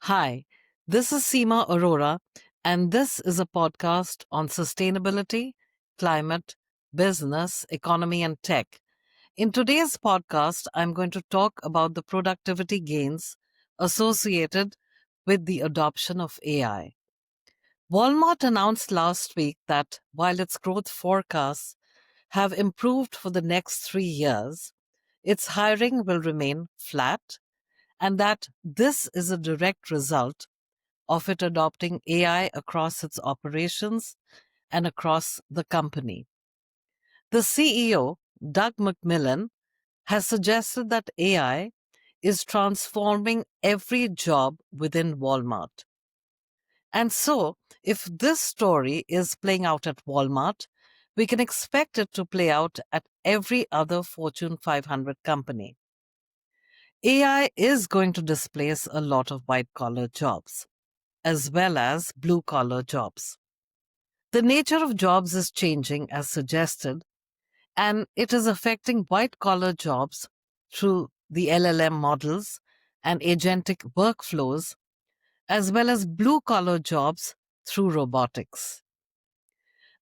Hi, this is Seema Arora, and this is a podcast on sustainability, climate, business, economy, and tech. In today's podcast, I'm going to talk about the productivity gains associated with the adoption of AI. Walmart announced last week that while its growth forecasts have improved for the next 3 years, its hiring will remain flat, and that this is a direct result of it adopting AI across its operations and across the company. The CEO, Doug McMillan, has suggested that AI is transforming every job within Walmart. And so, if this story is playing out at Walmart, we can expect it to play out at every other Fortune 500 company. AI is going to displace a lot of white collar jobs, as well as blue collar jobs. The nature of jobs is changing as suggested, and it is affecting white collar jobs through the LLM models and agentic workflows, as well as blue collar jobs through robotics.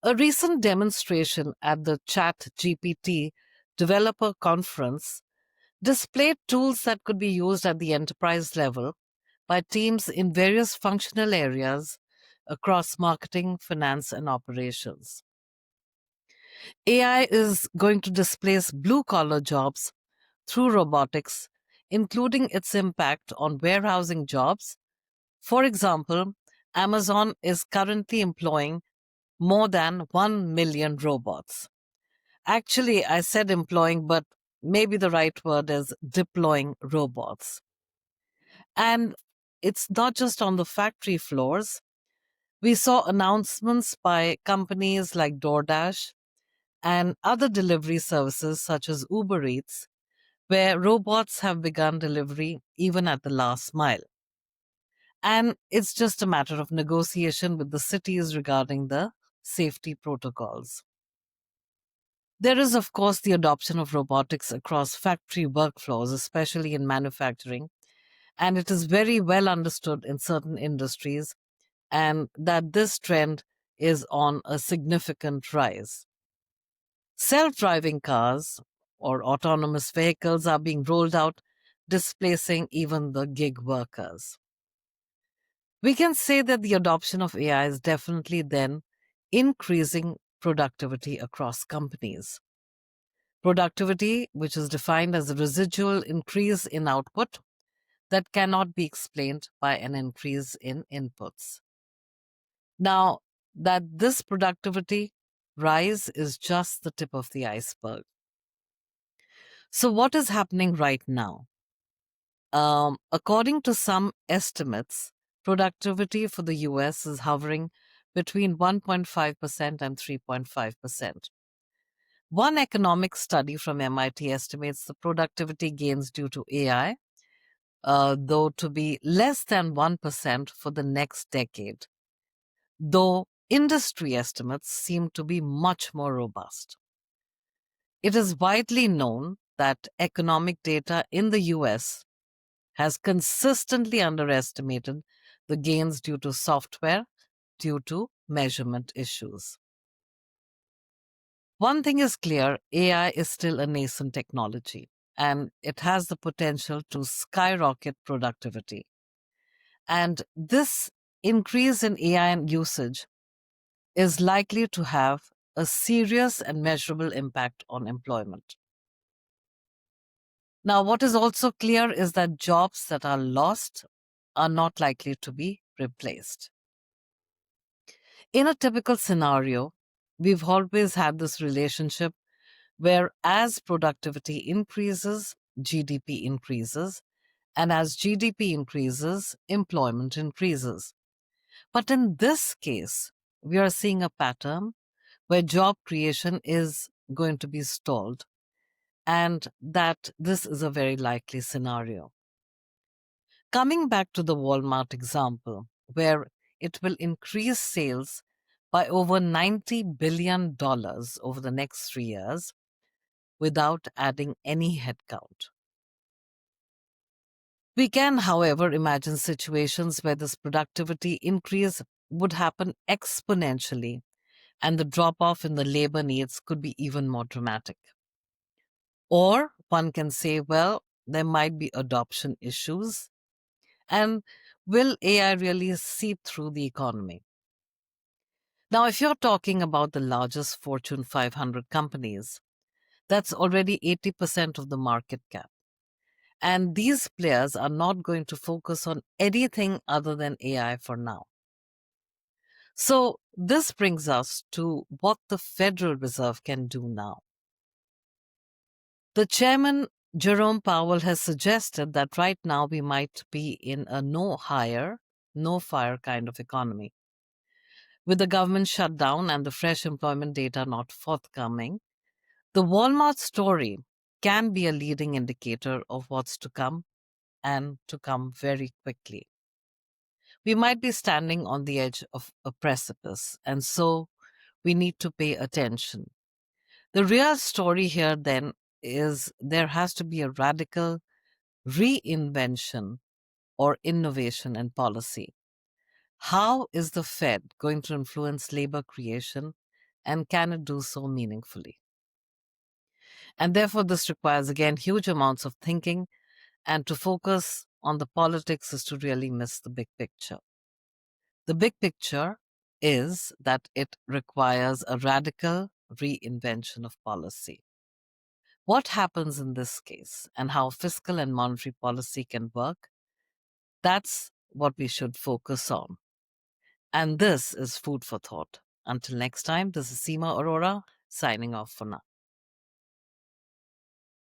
A recent demonstration at the ChatGPT developer conference displayed tools that could be used at the enterprise level by teams in various functional areas across marketing, finance, and operations. AI is going to displace blue collar jobs through robotics, including its impact on warehousing jobs. For example, Amazon is currently employing more than 1 million robots. Actually, I said employing, but maybe the right word is deploying robots. And it's not just on the factory floors. We saw announcements by companies like DoorDash and other delivery services such as Uber Eats, where robots have begun delivery even at the last mile. And it's just a matter of negotiation with the cities regarding the safety protocols. There is, of course, the adoption of robotics across factory workflows, especially in manufacturing, and it is very well understood in certain industries and that this trend is on a significant rise. Self driving cars or autonomous vehicles are being rolled out, displacing even the gig workers. We can say that the adoption of AI is definitely then increasing productivity across companies. Productivity, which is defined as a residual increase in output that cannot be explained by an increase in inputs. Now, that this productivity rise is just the tip of the iceberg. So, what is happening right now? According to some estimates, productivity for the US is hovering between 1.5% and 3.5%. One economic study from MIT estimates the productivity gains due to AI, though, to be less than 1% for the next decade, though industry estimates seem to be much more robust. It is widely known that economic data in the US has consistently underestimated the gains due to software due to measurement issues. One thing is clear, AI is still a nascent technology and it has the potential to skyrocket productivity. And this increase in AI usage is likely to have a serious and measurable impact on employment. Now, what is also clear is that jobs that are lost are not likely to be replaced. In a typical scenario, we've always had this relationship where as productivity increases, GDP increases, and as GDP increases, employment increases. But in this case, we are seeing a pattern where job creation is going to be stalled, and that this is a very likely scenario. Coming back to the Walmart example, where it will increase sales by over $90 billion over the next 3 years without adding any headcount. We can, however, imagine situations where this productivity increase would happen exponentially and the drop off in the labor needs could be even more dramatic. Or one can say, well, there might be adoption issues. And will AI really seep through the economy? Now, if you're talking about the largest Fortune 500 companies, that's already 80% of the market cap. And these players are not going to focus on anything other than AI for now. So, this brings us to what the Federal Reserve can do now. The chairman, Jerome Powell, has suggested that right now we might be in a no hire, no fire kind of economy. With the government shut down and the fresh employment data not forthcoming, the Walmart story can be a leading indicator of what's to come and to come very quickly. We might be standing on the edge of a precipice, and so we need to pay attention. The real story here then is there has to be a radical reinvention or innovation in policy. How is the Fed going to influence labor creation, and can it do so meaningfully? And therefore, this requires again huge amounts of thinking, and to focus on the politics is to really miss the big picture. The big picture is that it requires a radical reinvention of policy. What happens in this case and how fiscal and monetary policy can work, that's what we should focus on. And this is food for thought. Until next time, this is Seema Arora signing off for now.